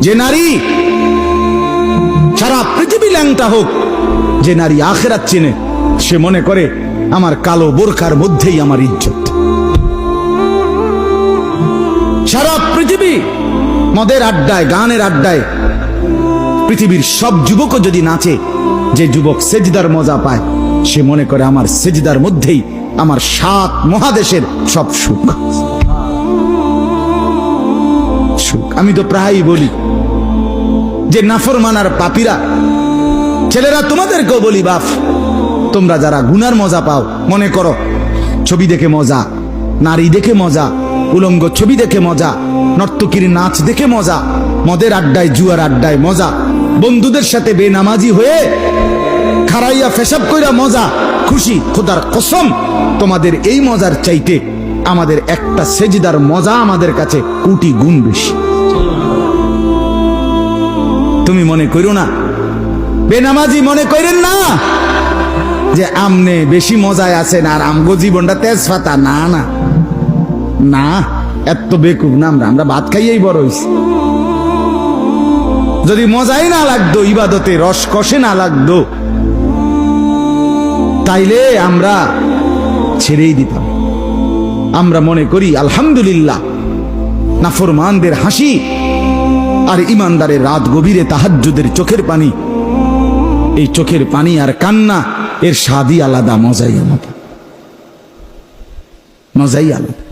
যে নারী সারা পৃথিবী ল্যাংটা হোক, যে নারী আখিরাত চেনে, সে মনে করে আমার কালো বোরকার মধ্যেই আমার ইজ্জত। সারা পৃথিবী মদের আড্ডায়, গানের আড্ডায় পৃথিবীর সব যুবকও যদি নাচে, যে যুবক সেজদার মজা পায়, সে মনে করে আমার সেজদার মধ্যেই আমার 7 মহাদেশের সব সুখ। আমি তো প্রায়ই বলি যে নাফরমানার পাপীরা, ছেলেরা তোমাদেরকেও বলি, বাপ তোমরা যারা গুনার মজা পাও, মনে করো ছবি দেখে মজা, নারী দেখে মজা, উলঙ্গ ছবি দেখে মজা, নর্তকীর নাচ দেখে মজা, মদের আড্ডায় জুয়ার আড্ডায় মজা, বন্ধুদের সাথে বেনামাজি হয়ে খারাইয়া ফেসাব কইরা মজা, খুশি। খোদার কসম, তোমাদের এই মজার চাইতে আমাদের একটা সেজদার মজা আমাদের কাছে কোটি গুণ বেশি। তুমি মনে করো না, বেনামাজি মনে করেন না যে আমনে বেশি মজায় আছেন আর আমগো জীবনটা তেজপাতা। না না না, এত বেকুব না আমরা ভাত খাইয়েই বড় হইছি। যদি মজাই না লাগতো, ইবাদতে রস কষে না লাগতো, তাইলে আমরা ছেড়েই দিতাম। আমরা মনে করি আলহামদুলিল্লাহ, নাফরমানদের হাসি আর ইমানদারের রাত গভীরে তাহাজ্জুদের চোখের পানি, এই চোখের পানি আর কান্না, এর স্বাদই আলাদা, মজাই আলাদা, মজাই আলাদা।